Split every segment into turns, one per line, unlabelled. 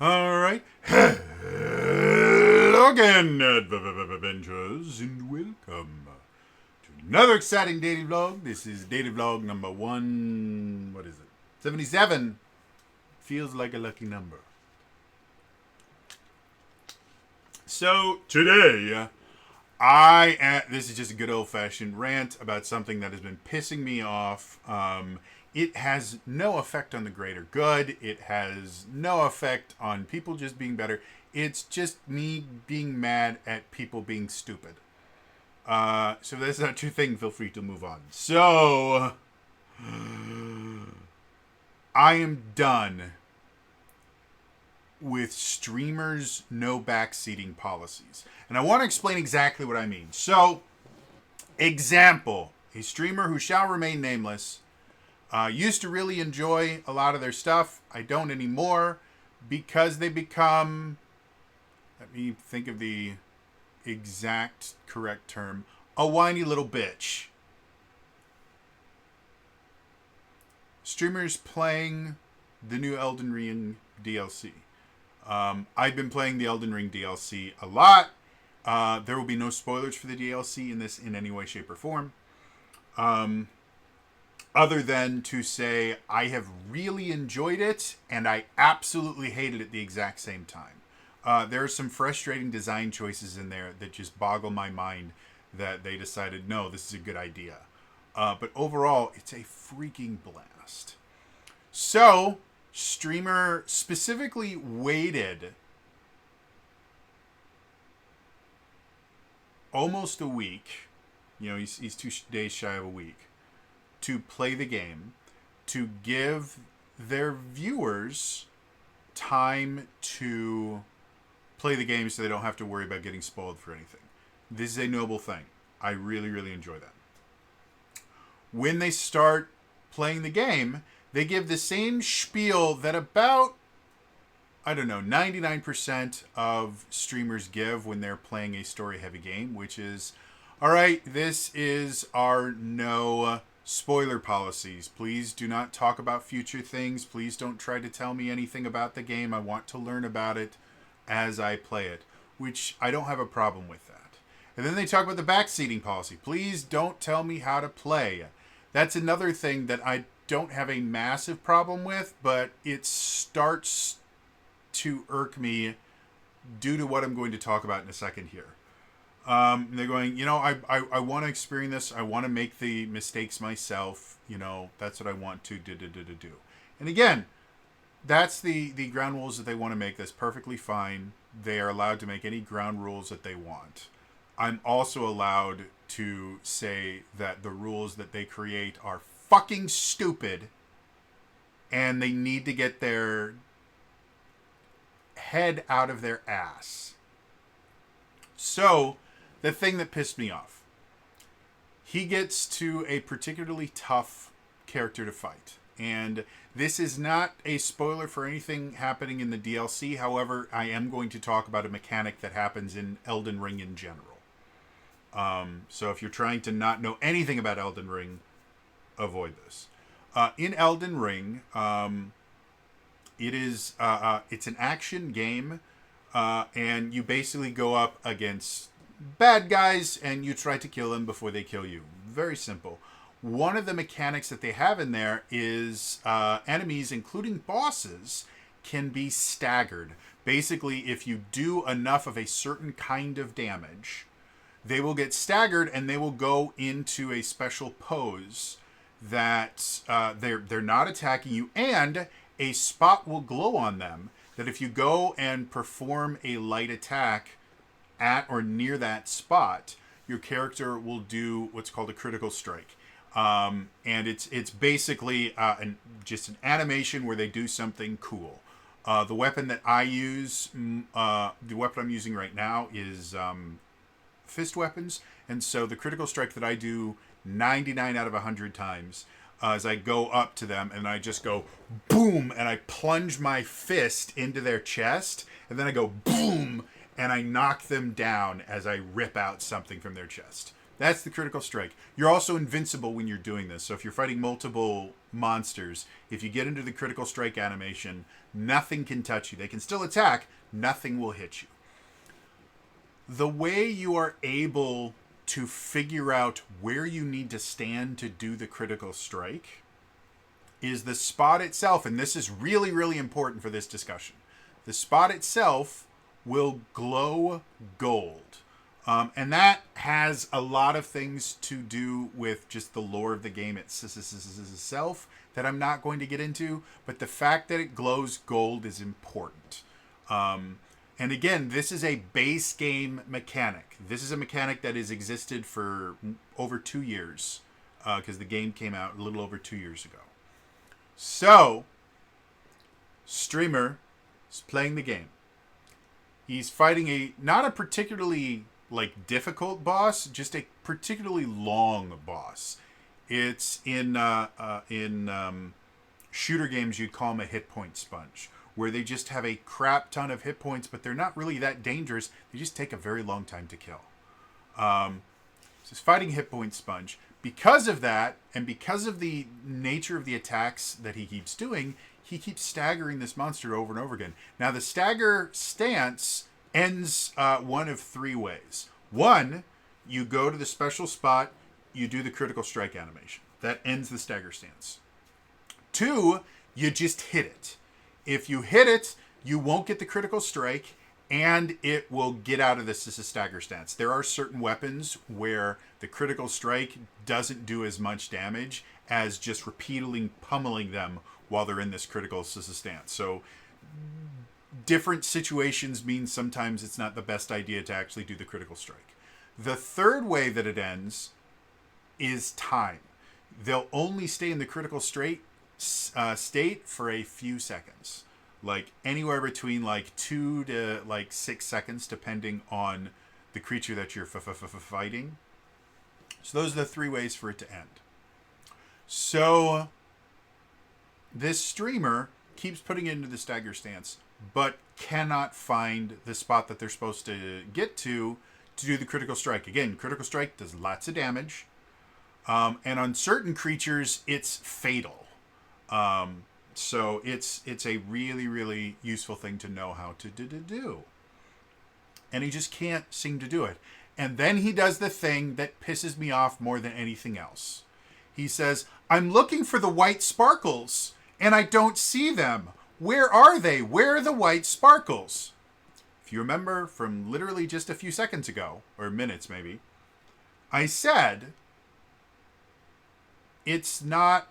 Alright. Hello again, adventurers, and welcome to another exciting daily vlog. This is daily vlog number 77. Feels like a lucky number. So, today, this is just a good old-fashioned rant about something that has been pissing me off. It has no effect on the greater good. It has no effect on people just being better. It's just me being mad at people being stupid. So if that's not your thing, feel free to move on. So, I am done with streamers' no backseating policies. And I want to explain exactly what I mean. So, example, a streamer who shall remain nameless used to really enjoy a lot of their stuff. I don't anymore because they become, let me think of the exact correct term, a whiny little bitch. Streamers playing the new Elden Ring DLC. I've been playing the Elden Ring DLC a lot. There will be no spoilers for the DLC in this in any way, shape, or form. Other than to say I have really enjoyed it and I absolutely hated it at the exact same time. There are some frustrating design choices in there that just boggle my mind that they decided, no, this is a good idea. But overall, it's a freaking blast. So, streamer specifically waited almost a week. You know, he's 2 days shy of a week to play the game, to give their viewers time to play the game so they don't have to worry about getting spoiled for anything. This is a noble thing. I really, really enjoy that. When they start playing the game, they give the same spiel that about, 99% of streamers give when they're playing a story-heavy game, which is, all right, this is our no spoiler policies. Please do not talk about future things. Please don't try to tell me anything about the game. I want to learn about it as I play it, which I don't have a problem with that. And then they talk about the backseating policy. Please don't tell me how to play. That's another thing that I don't have a massive problem with, but it starts to irk me due to what I'm going to talk about in a second here. They're going, I want to experience this. I want to make the mistakes myself. That's what I want to do. And again, that's the ground rules that they want to make. That's perfectly fine. They are allowed to make any ground rules that they want. I'm also allowed to say that the rules that they create are fucking stupid and they need to get their head out of their ass. So, the thing that pissed me off. He gets to a particularly tough character to fight. And this is not a spoiler for anything happening in the DLC. However, I am going to talk about a mechanic that happens in Elden Ring in general. So if you're trying to not know anything about Elden Ring, avoid this. In Elden Ring, it's an action game, and you basically go up against bad guys and you try to kill them before they kill you. Very simple. One of the mechanics that they have in there is enemies, including bosses, can be staggered. Basically, if you do enough of a certain kind of damage, they will get staggered and they will go into a special pose that they're not attacking you, and a spot will glow on them that if you go and perform a light attack at or near that spot, your character will do what's called a critical strike. And it's basically just an animation where they do something cool. The weapon that I use, the weapon I'm using right now is fist weapons. And so the critical strike that I do 99 out of 100 times as I go up to them and I just go boom and I plunge my fist into their chest and then I go boom and I knock them down as I rip out something from their chest. That's the critical strike. You're also invincible when you're doing this. So if you're fighting multiple monsters, if you get into the critical strike animation, nothing can touch you. They can still attack, nothing will hit you. The way you are able to figure out where you need to stand to do the critical strike is the spot itself, and this is really, really important for this discussion. The spot itself will glow gold. And that has a lot of things to do with just the lore of the game itself that I'm not going to get into, but the fact that it glows gold is important. And again, this is a base game mechanic. This is a mechanic that has existed for over 2 years, because the game came out a little over 2 years ago. So, Streamer is playing the game. He's fighting not a particularly difficult boss, just a particularly long boss. It's in shooter games you'd call him a hit point sponge, where they just have a crap ton of hit points, but they're not really that dangerous. They just take a very long time to kill. So he's fighting hit point sponge. Because of that, and because of the nature of the attacks that he keeps doing, he keeps staggering this monster over and over again. Now, the stagger stance ends one of 3 ways. 1, you go to the special spot, you do the critical strike animation. That ends the stagger stance. 2, you just hit it. If you hit it, you won't get the critical strike, and it will get out of this as a stagger stance. There are certain weapons where the critical strike doesn't do as much damage as just repeatedly pummeling them while they're in this critical stance. So different situations mean sometimes it's not the best idea to actually do the critical strike. The third way that it ends is time. They'll only stay in the critical state for a few seconds. Anywhere between 2 to 6 seconds, depending on the creature that you're fighting. So those are the 3 ways for it to end. So this streamer keeps putting it into the stagger stance, but cannot find the spot that they're supposed to get to do the critical strike. Again, critical strike does lots of damage. And on certain creatures, it's fatal. So it's a really, really useful thing to know how to do. And he just can't seem to do it. And then he does the thing that pisses me off more than anything else. He says, I'm looking for the white sparkles, and I don't see them. Where are they? Where are the white sparkles? If you remember from literally just a few seconds ago, or minutes maybe, I said, it's not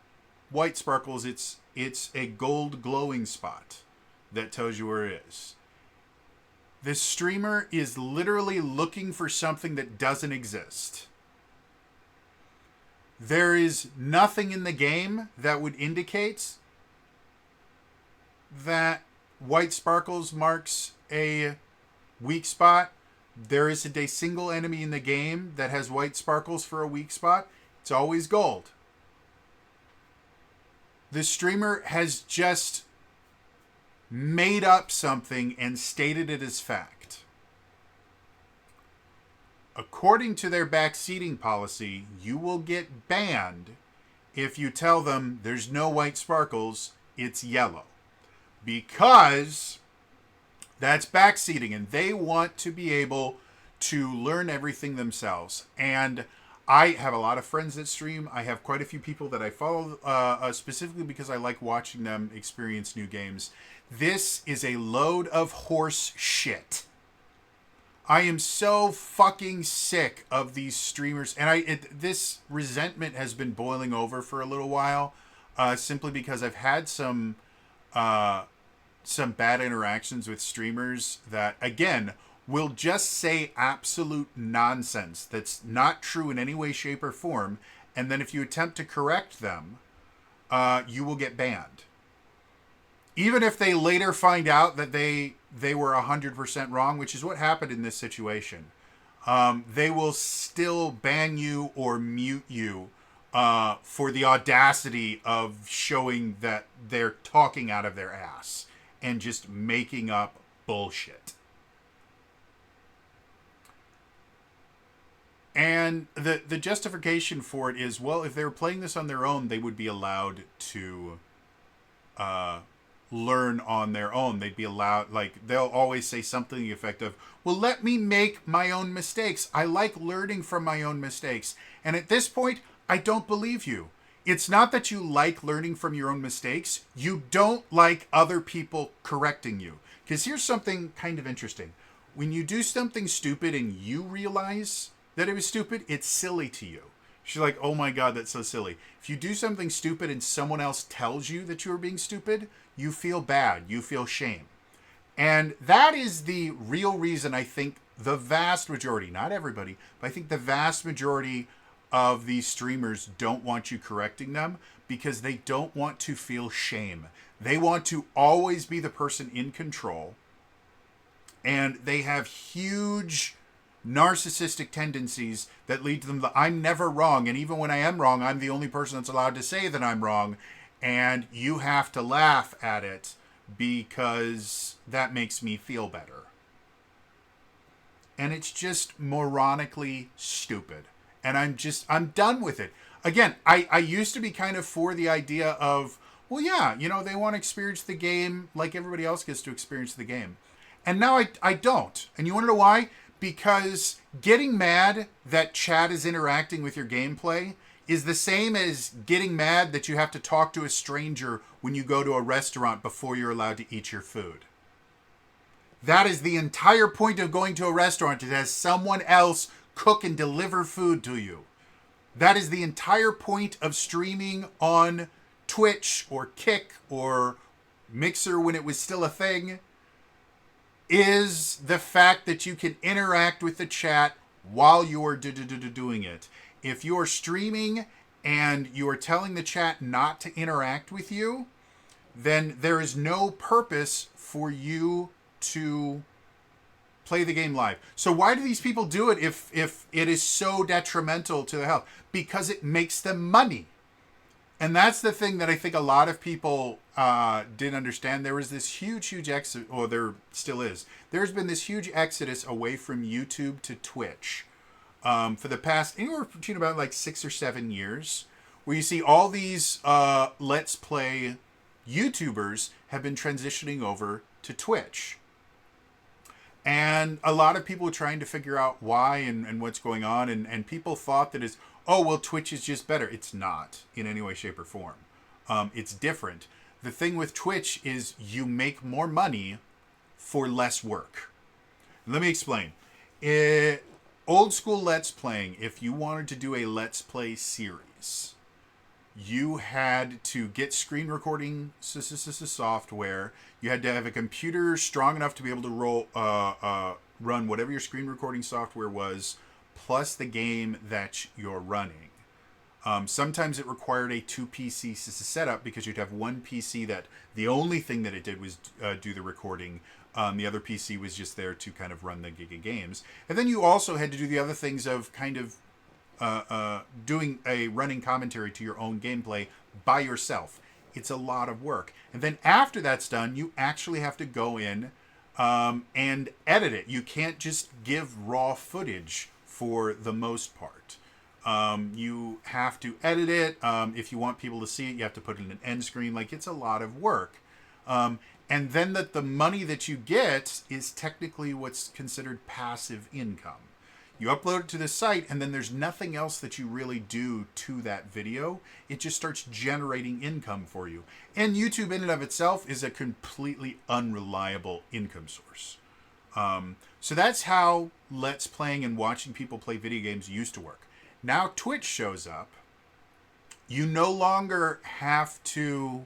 white sparkles, it's a gold glowing spot that tells you where it is. This streamer is literally looking for something that doesn't exist. There is nothing in the game that would indicate that white sparkles marks a weak spot. There isn't a single enemy in the game that has white sparkles for a weak spot. It's always gold. The streamer has just made up something and stated it as fact. According to their backseating policy, you will get banned if you tell them there's no white sparkles, it's yellow. Because that's backseating, and they want to be able to learn everything themselves. And I have a lot of friends that stream. I have quite a few people that I follow specifically because I like watching them experience new games. This is a load of horse shit. I am so fucking sick of these streamers. And this resentment has been boiling over for a little while, simply because I've had some bad interactions with streamers that, again, will just say absolute nonsense that's not true in any way, shape, or form. And then if you attempt to correct them, you will get banned. Even if they later find out that they were 100% wrong, which is what happened in this situation, they will still ban you or mute you for the audacity of showing that they're talking out of their ass and just making up bullshit. And the justification for it is, well, if they were playing this on their own, they would be allowed to learn on their own. They'd be allowed, like, they'll always say something to the effect of, well, let me make my own mistakes. I like learning from my own mistakes. And at this point, I don't believe you. It's not that you like learning from your own mistakes. You don't like other people correcting you. Because here's something kind of interesting. When you do something stupid and you realize that it was stupid, it's silly to you. She's like, oh my God, that's so silly. If you do something stupid and someone else tells you that you are being stupid, you feel bad. You feel shame. And that is the real reason I think the vast majority, not everybody, but I think the vast majority of these streamers don't want you correcting them, because they don't want to feel shame. They want to always be the person in control. And they have huge narcissistic tendencies that lead to them that I'm never wrong, and even when I am wrong, I'm the only person that's allowed to say that I'm wrong, and you have to laugh at it because that makes me feel better. And it's just moronically stupid. And I'm done with it. Again, I used to be kind of for the idea of, well, yeah, they want to experience the game like everybody else gets to experience the game. And now I don't. And you want to know why? Because getting mad that chat is interacting with your gameplay is the same as getting mad that you have to talk to a stranger when you go to a restaurant before you're allowed to eat your food. That is the entire point of going to a restaurant, is to have someone else cook and deliver food to you. That is the entire point of streaming on Twitch or Kick or Mixer when it was still a thing, is the fact that you can interact with the chat while you're doing it. If you're streaming and you're telling the chat not to interact with you, then there is no purpose for you to play the game live. So why do these people do it if it is so detrimental to their health? Because it makes them money. And that's the thing that I think a lot of people didn't understand. There was this huge exodus, or there still is. There's been this huge exodus away from YouTube to Twitch for the past anywhere between about like 6 or 7 years, where you see all these Let's Play YouTubers have been transitioning over to Twitch. And a lot of people were trying to figure out why and what's going on. And people thought that Twitch is just better. It's not in any way, shape, or form. It's different. The thing with Twitch is you make more money for less work. Let me explain. Old school Let's Playing, if you wanted to do a Let's Play series, you had to get screen recording software. You had to have a computer strong enough to be able to run whatever your screen recording software was, plus the game that you're running. Sometimes it required a 2 PC setup, because you'd have one PC that the only thing that it did was do the recording. The other PC was just there to kind of run the gig of games. And then you also had to do the other things of kind of doing a running commentary to your own gameplay by yourself. It's a lot of work. And then after that's done, you actually have to go in and edit it. You can't just give raw footage for the most part. You have to edit it. If you want people to see it, you have to put it in an end screen. Like, it's a lot of work. And then the money that you get is technically what's considered passive income. You upload it to the site, and then there's nothing else that you really do to that video. It just starts generating income for you. And YouTube in and of itself is a completely unreliable income source. So that's how Let's Playing and watching people play video games used to work. Now Twitch shows up. You no longer have to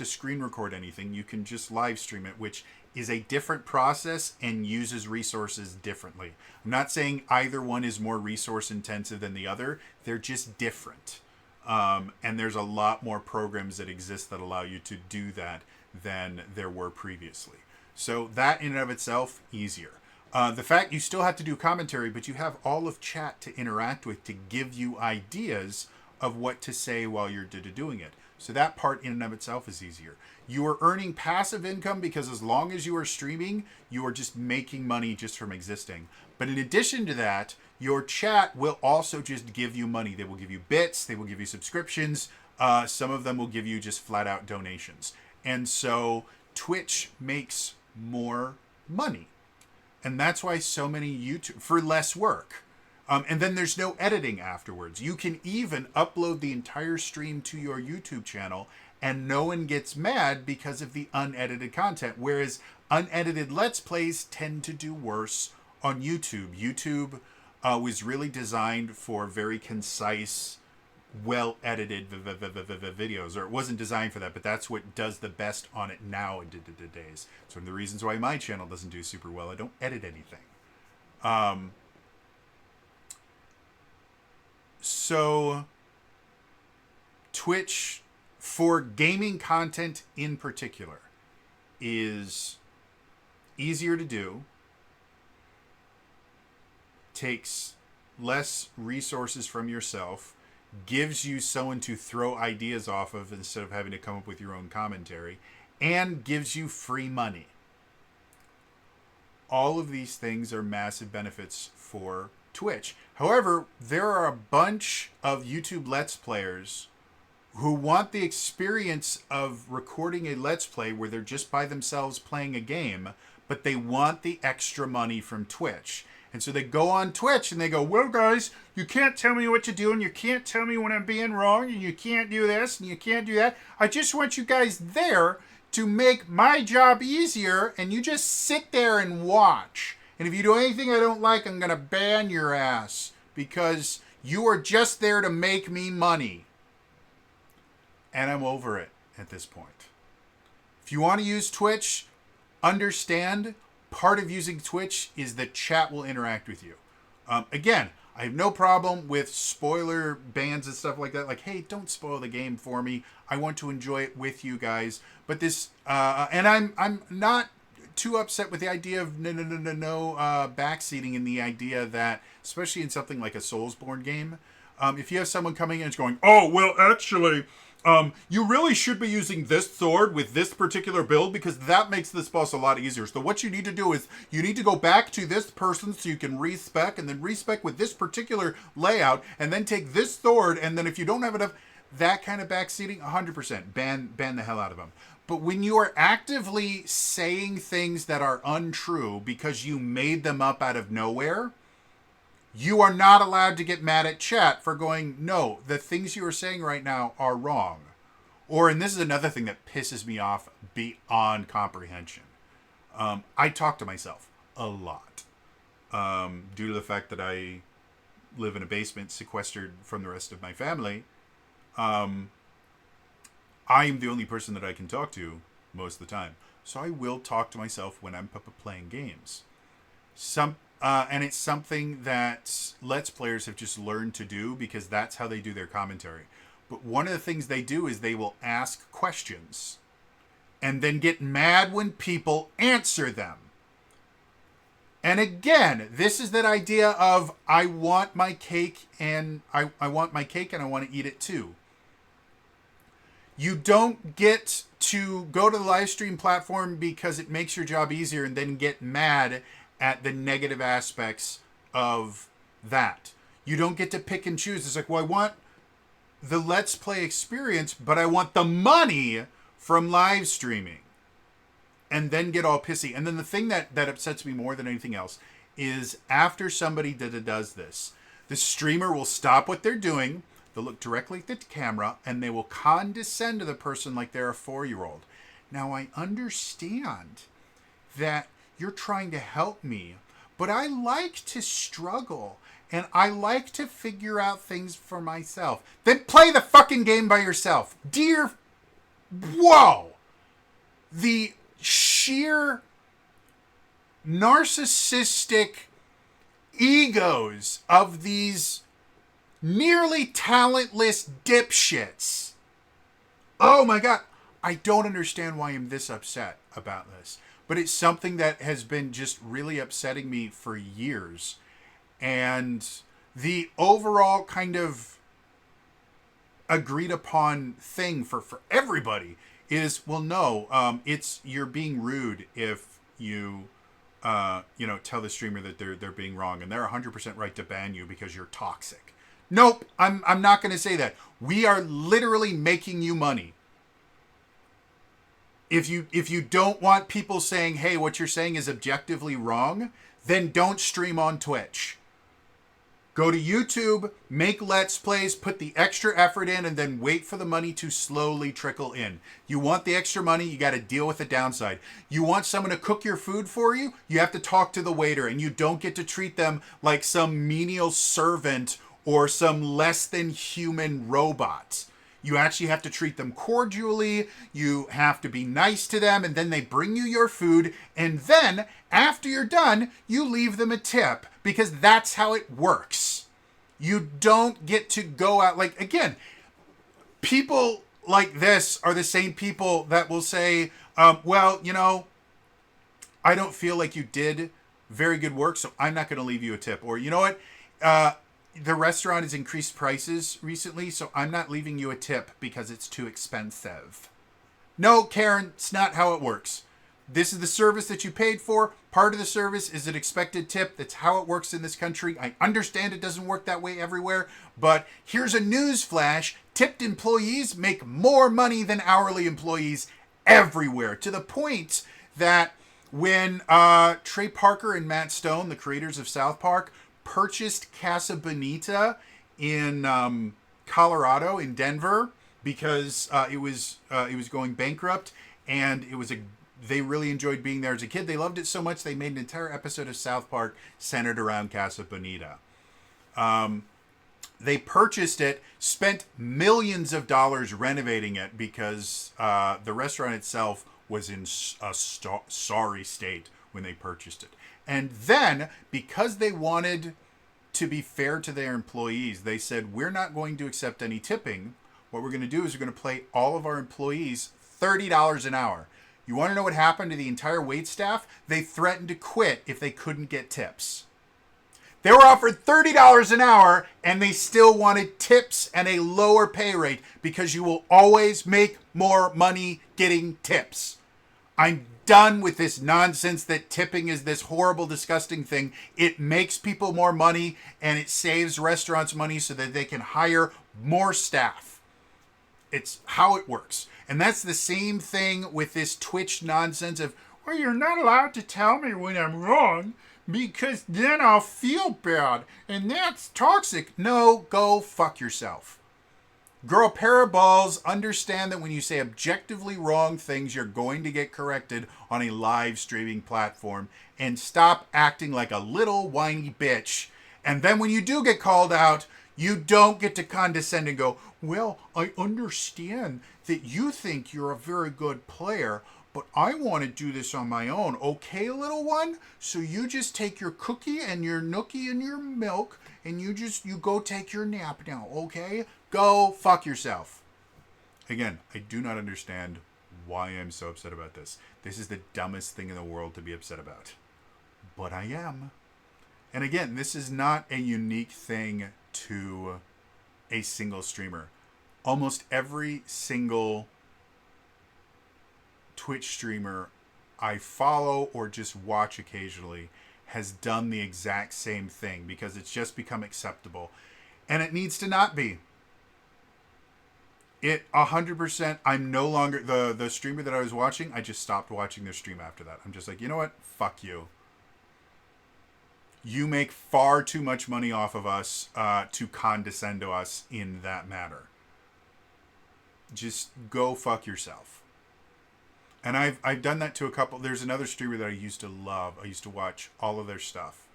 screen record anything. You can just live stream it, which is a different process and uses resources differently. I'm not saying either one is more resource intensive than the other. They're just different. And there's a lot more programs that exist that allow you to do that than there were previously. So that in and of itself, easier. The fact you still have to do commentary, but you have all of chat to interact with to give you ideas of what to say while you're doing it. So that part in and of itself is easier. You are earning passive income because as long as you are streaming, you are just making money just from existing. But in addition to that, your chat will also just give you money. They will give you bits, they will give you subscriptions. Some of them will give you just flat out donations. And so Twitch makes more money. And that's why so many YouTube, for less work. And then there's no editing afterwards. You can even upload the entire stream to your YouTube channel and no one gets mad because of the unedited content. Whereas unedited Let's Plays tend to do worse on YouTube. YouTube was really designed for very concise, well-edited videos. Or it wasn't designed for that, but that's what does the best on it nowadays. So one of the reasons why my channel doesn't do super well, I don't edit anything. So Twitch, for gaming content in particular, is easier to do, takes less resources from yourself, gives you someone to throw ideas off of instead of having to come up with your own commentary, and gives you free money. All of these things are massive benefits for Twitch. However, there are a bunch of YouTube Let's Players who want the experience of recording a Let's Play where they're just by themselves playing a game, but they want the extra money from Twitch. And so they go on Twitch and they go, well, guys, you can't tell me what to do and you can't tell me when I'm being wrong and you can't do this and you can't do that. I just want you guys there to make my job easier and you just sit there and watch. And if you do anything I don't like, I'm going to ban your ass because you are just there to make me money. And I'm over it at this point. If you want to use Twitch, understand part of using Twitch is the chat will interact with you. Again, I have no problem with spoiler bans and stuff like that. Like, hey, don't spoil the game for me. I want to enjoy it with you guys. But this, and I'm not too upset with the idea of no backseating in the idea that, especially in something like a Soulsborne game, if you have someone coming in and going, oh, well, actually, you really should be using this sword with this particular build because that makes this boss a lot easier. So what you need to do is you need to go back to this person so you can respec and then respec with this particular layout and then take this sword and then if you don't have enough, that kind of backseating, 100%, ban the hell out of them. But when you are actively saying things that are untrue because you made them up out of nowhere, you are not allowed to get mad at chat for going, no, the things you are saying right now are wrong. Or, and this is another thing that pisses me off beyond comprehension. I talk to myself a lot. Due to the fact that I live in a basement sequestered from the rest of my family, I am the only person that I can talk to most of the time. So I will talk to myself when I'm playing games. And it's something that Let's Players have just learned to do because that's how they do their commentary. But one of the things they do is they will ask questions and then get mad when people answer them. And again, this is that idea of I want my cake and I want my cake and I want to eat it too. You don't get to go to the live stream platform because it makes your job easier and then get mad at the negative aspects of that. You don't get to pick and choose. It's like, well, I want the Let's Play experience, but I want the money from live streaming. And then get all pissy. And then the thing that upsets me more than anything else is after somebody does this, the streamer will stop what they're doing, they'll look directly at the camera, and they will condescend to the person like they're a 4-year-old. Now, I understand that you're trying to help me, but I like to struggle, and I like to figure out things for myself. Then play the fucking game by yourself. Dear... Whoa! The sheer narcissistic egos of these nearly talentless dipshits. Oh my God. I don't understand why I'm this upset about this. But it's something that has been just really upsetting me for years. And the overall kind of agreed upon thing for everybody is, well, no, it's you're being rude if you tell the streamer that they're being wrong, and they're 100% right to ban you because you're toxic. Nope, I'm not going to say that. We are literally making you money. If you don't want people saying, hey, what you're saying is objectively wrong, then don't stream on Twitch. Go to YouTube, make Let's Plays, put the extra effort in, and then wait for the money to slowly trickle in. You want the extra money, you got to deal with the downside. You want someone to cook your food for you, you have to talk to the waiter, and you don't get to treat them like some menial servant or some less than human robot. You actually have to treat them cordially, you have to be nice to them, and then they bring you your food, and then, after you're done, you leave them a tip, because that's how it works. You don't get to go out, like, again, people like this are the same people that will say, well, I don't feel like you did very good work, so I'm not going to leave you a tip. Or, you know what, the restaurant has increased prices recently, so I'm not leaving you a tip because it's too expensive. No, Karen, it's not how it works. This is the service that you paid for. Part of the service is an expected tip. That's how it works in this country. I understand it doesn't work that way everywhere, but here's a news flash. Tipped employees make more money than hourly employees everywhere, to the point that when Trey Parker and Matt Stone, the creators of South Park, purchased Casa Bonita in Colorado, in Denver, because it was going bankrupt, and they really enjoyed being there as a kid. They loved it so much they made an entire episode of South Park centered around Casa Bonita. They purchased it, spent millions of dollars renovating it because the restaurant itself was in a sorry state when they purchased it. And then, because they wanted to be fair to their employees, they said, we're not going to accept any tipping. What we're going to do is we're going to pay all of our employees $30 an hour. You want to know what happened to the entire wait staff? They threatened to quit if they couldn't get tips. They were offered $30 an hour, and they still wanted tips and a lower pay rate, because you will always make more money getting tips. I'm done with this nonsense that tipping is this horrible, disgusting thing. It makes people more money, and it saves restaurants money so that they can hire more staff. It's how it works. And that's the same thing with this Twitch nonsense of, well, you're not allowed to tell me when I'm wrong, because then I'll feel bad, and that's toxic. No, go fuck yourself. Girl, pair of balls, understand that when you say objectively wrong things, you're going to get corrected on a live streaming platform, and stop acting like a little whiny bitch. And then when you do get called out, you don't get to condescend and go, well, I understand that you think you're a very good player, but I want to do this on my own. Okay, little one? So you just take your cookie and your nookie and your milk, and you go take your nap now, okay? Go fuck yourself. Again, I do not understand why I'm so upset about this. This is the dumbest thing in the world to be upset about. But I am. And again, this is not a unique thing to a single streamer. Almost every single Twitch streamer I follow or just watch occasionally has done the exact same thing, because it's just become acceptable. And it needs to not be. It 100%, I'm no longer, the streamer that I was watching, I just stopped watching their stream after that. I'm just like, you know what? Fuck you. You make far too much money off of us to condescend to us in that matter. Just go fuck yourself. And I've done that to a couple. There's another streamer that I used to love. I used to watch all of their stuff.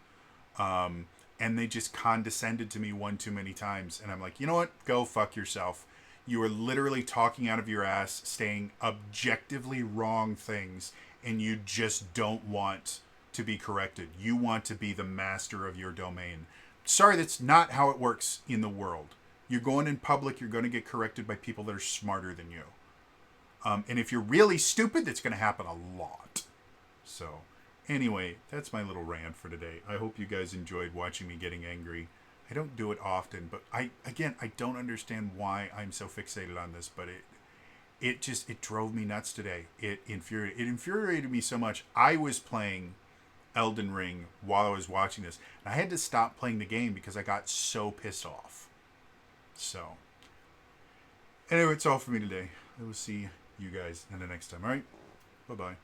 And they just condescended to me one too many times. And I'm like, you know what? Go fuck yourself. You are literally talking out of your ass, saying objectively wrong things, and you just don't want to be corrected. You want to be the master of your domain. Sorry, that's not how it works in the world. You're going in public, you're going to get corrected by people that are smarter than you. And if you're really stupid, that's going to happen a lot. So, anyway, that's my little rant for today. I hope you guys enjoyed watching me getting angry. I don't do it often, but I don't understand why I'm so fixated on this, but it drove me nuts today. It infuriated me so much. I was playing Elden Ring while I was watching this, and I had to stop playing the game because I got so pissed off. So, anyway, it's all for me today. I will see you guys in the next time. All right, bye bye.